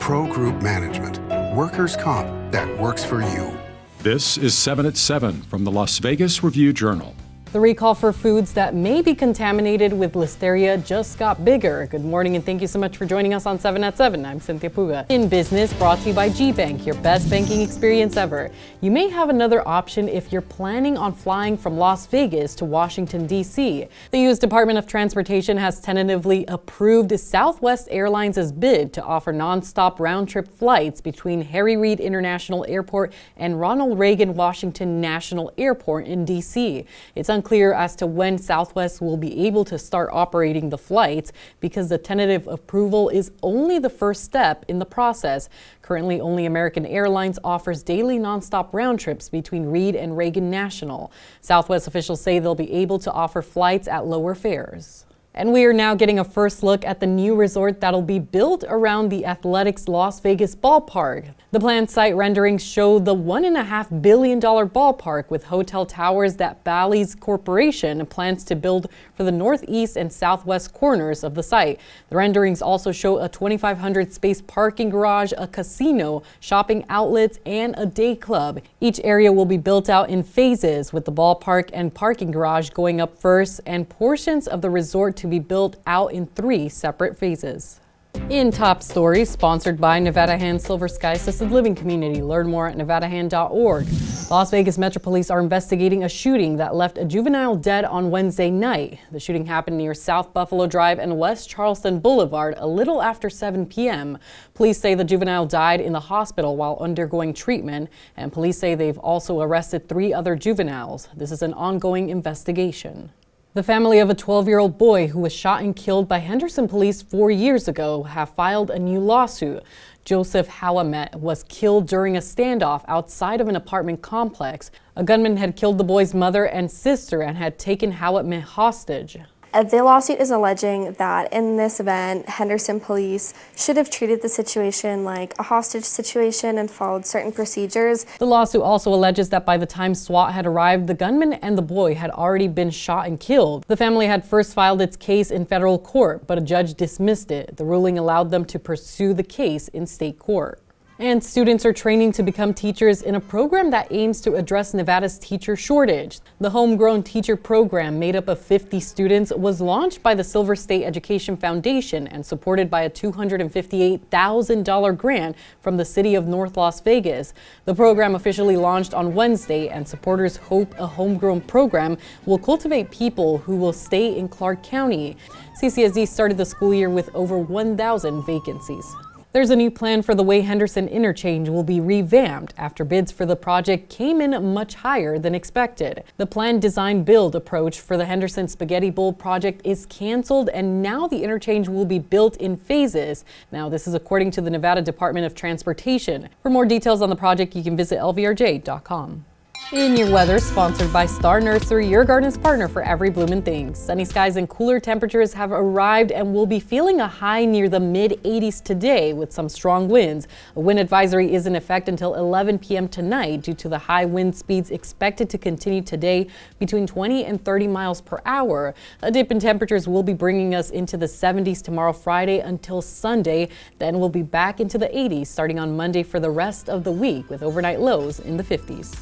Pro Group Management. Workers' comp that works for you. This is 7 at 7 from the Las Vegas Review-Journal. The recall for foods that may be contaminated with listeria just got bigger. Good morning and thank you so much for joining us on 7 at 7. I'm Cynthia Puga. In Business, brought to you by G-Bank, your best banking experience ever. You may have another option if you're planning on flying from Las Vegas to Washington, D.C. The U.S. Department of Transportation has tentatively approved Southwest Airlines' bid to offer nonstop round-trip flights between Harry Reid International Airport and Ronald Reagan Washington National Airport in D.C. It's unclear as to when Southwest will be able to start operating the flights because the tentative approval is only the first step in the process. Currently, only American Airlines offers daily nonstop round trips between Reid and Reagan National. Southwest officials say they'll be able to offer flights at lower fares. And we are now getting a first look at the new resort that'll be built around the Athletics Las Vegas Ballpark. The planned site renderings show the $1.5 billion ballpark with hotel towers that Bally's Corporation plans to build for the northeast and southwest corners of the site. The renderings also show a 2,500 space parking garage, a casino, shopping outlets, and a day club. Each area will be built out in phases, with the ballpark and parking garage going up first and portions of the resort to be built out in 3 separate phases. In top stories, sponsored by Nevada Hand Silver Sky Assisted Living Community. Learn more at nevadahand.org. Las Vegas Metro Police are investigating a shooting that left a juvenile dead on Wednesday night. The shooting happened near South Buffalo Drive and West Charleston Boulevard a little after 7 p.m. Police say the juvenile died in the hospital while undergoing treatment, and police say they've also arrested 3 other juveniles. This is an ongoing investigation. The family of a 12-year-old boy who was shot and killed by Henderson police 4 years ago have filed a new lawsuit. Joseph Hawamet was killed during a standoff outside of an apartment complex. A gunman had killed the boy's mother and sister and had taken Hawamet hostage. The lawsuit is alleging that in this event, Henderson police should have treated the situation like a hostage situation and followed certain procedures. The lawsuit also alleges that by the time SWAT had arrived, the gunman and the boy had already been shot and killed. The family had first filed its case in federal court, but a judge dismissed it. The ruling allowed them to pursue the case in state court. And students are training to become teachers in a program that aims to address Nevada's teacher shortage. The Homegrown Teacher Program, made up of 50 students, was launched by the Silver State Education Foundation and supported by a $258,000 grant from the city of North Las Vegas. The program officially launched on Wednesday, and supporters hope a homegrown program will cultivate people who will stay in Clark County. CCSD started the school year with over 1,000 vacancies. There's a new plan for the way Henderson Interchange will be revamped after bids for the project came in much higher than expected. The planned design-build approach for the Henderson Spaghetti Bowl project is canceled, and now the interchange will be built in phases. Now, this is according to the Nevada Department of Transportation. For more details on the project, you can visit lvrj.com. In your weather, sponsored by Star Nursery, your garden's partner for every bloomin' thing. Sunny skies and cooler temperatures have arrived, and we'll be feeling a high near the mid-80s today with some strong winds. A wind advisory is in effect until 11 p.m. tonight due to the high wind speeds expected to continue today between 20 and 30 miles per hour. A dip in temperatures will be bringing us into the 70s tomorrow Friday until Sunday. Then we'll be back into the 80s starting on Monday for the rest of the week with overnight lows in the 50s.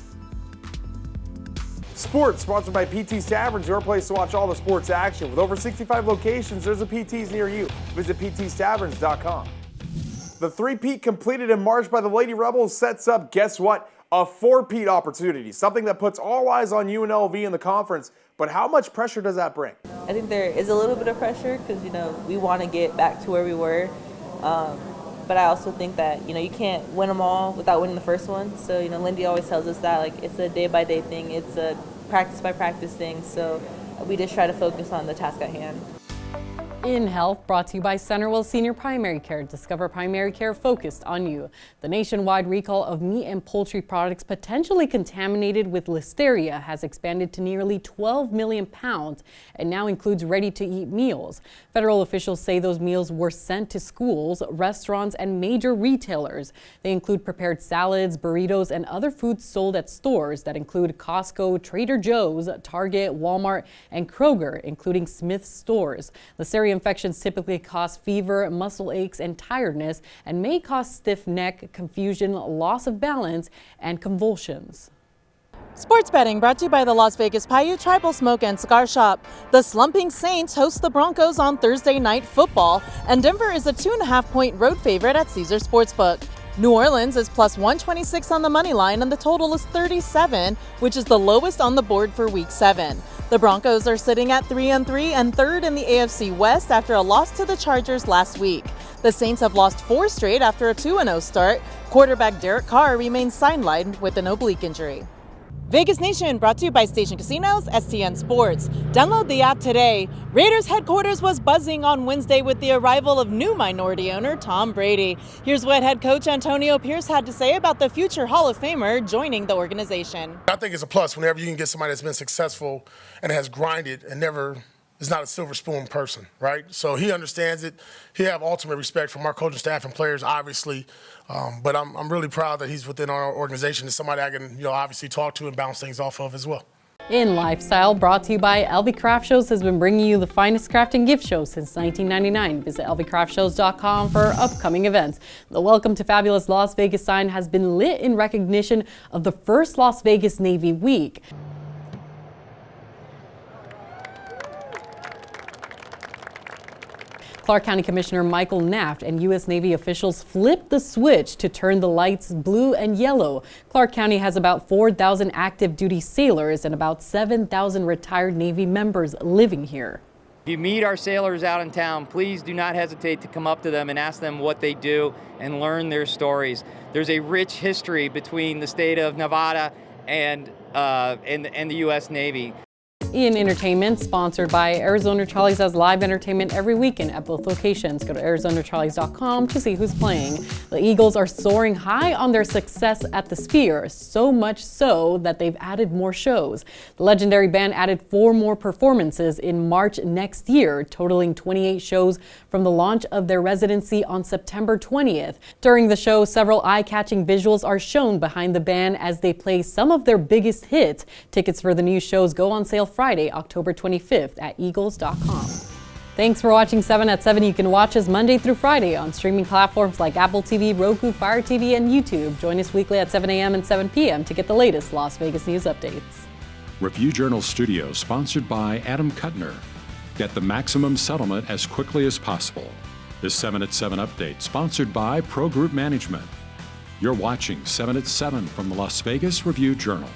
Sports, sponsored by PT's Taverns, your place to watch all the sports action. With over 65 locations, there's a PT's near you. Visit ptstaverns.com. The three-peat completed in March by the Lady Rebels sets up, guess what? A four-peat opportunity, something that puts all eyes on UNLV in the conference. But how much pressure does that bring? I think there is a little bit of pressure because, we want to get back to where we were. But I also think that, you can't win them all without winning the first one. So, Lindy always tells us that, it's a day-by-day thing. It's a practice-by-practice thing. So we just try to focus on the task at hand. In Health, brought to you by Centerwell Senior Primary Care. Discover primary care focused on you. The nationwide recall of meat and poultry products potentially contaminated with listeria has expanded to nearly 12 million pounds and now includes ready-to-eat meals. Federal officials say those meals were sent to schools, restaurants, and major retailers. They include prepared salads, burritos, and other foods sold at stores that include Costco, Trader Joe's, Target, Walmart, and Kroger, including Smith's stores. Listeria infections typically cause fever, muscle aches, and tiredness, and may cause stiff neck, confusion, loss of balance, and convulsions. Sports betting brought to you by the Las Vegas Paiute Tribal Smoke and Cigar Shop. The slumping Saints host the Broncos on Thursday Night Football, and Denver is a 2.5-point road favorite at Caesars Sportsbook. New Orleans is plus 126 on the money line, and the total is 37, which is the lowest on the board for Week 7. The Broncos are sitting at 3-3 and third in the AFC West after a loss to the Chargers last week. The Saints have lost 4 straight after a 2-0 start. Quarterback Derek Carr remains sidelined with an oblique injury. Vegas Nation brought to you by Station Casinos, STN Sports. Download the app today. Raiders headquarters was buzzing on Wednesday with the arrival of new minority owner Tom Brady. Here's what head coach Antonio Pierce had to say about the future Hall of Famer joining the organization. I think it's a plus whenever you can get somebody that's been successful and has grinded and never is not a silver spoon person, right? So he understands it. He have ultimate respect from our coaching staff and players, obviously. But I'm really proud that he's within our organization and somebody I can, obviously talk to and bounce things off of as well. In Lifestyle, brought to you by LV Craft Shows, has been bringing you the finest craft and gift shows since 1999. Visit lvcraftshows.com for upcoming events. The Welcome to Fabulous Las Vegas sign has been lit in recognition of the first Las Vegas Navy Week. Clark County Commissioner Michael Naft and U.S. Navy officials flipped the switch to turn the lights blue and yellow. Clark County has about 4,000 active duty sailors and about 7,000 retired Navy members living here. If you meet our sailors out in town, please do not hesitate to come up to them and ask them what they do and learn their stories. There's a rich history between the state of Nevada and the U.S. Navy. In entertainment, sponsored by Arizona Charlie's, has live entertainment every weekend at both locations. Go to ArizonaCharlies.com to see who's playing. The Eagles are soaring high on their success at the Sphere, so much so that they've added more shows. The legendary band added 4 more performances in March next year, totaling 28 shows from the launch of their residency on September 20th. During the show, several eye-catching visuals are shown behind the band as they play some of their biggest hits. Tickets for the new shows go on sale Friday, October 25th at eagles.com. Thanks for watching 7 at 7. You can watch us Monday through Friday on streaming platforms like Apple TV, Roku, Fire TV, and YouTube. Join us weekly at 7 a.m. and 7 p.m. to get the latest Las Vegas news updates. Review Journal Studio, sponsored by Adam Kuttner. Get the maximum settlement as quickly as possible. This 7 at 7 update, sponsored by Pro Group Management. You're watching 7 at 7 from the Las Vegas Review Journal.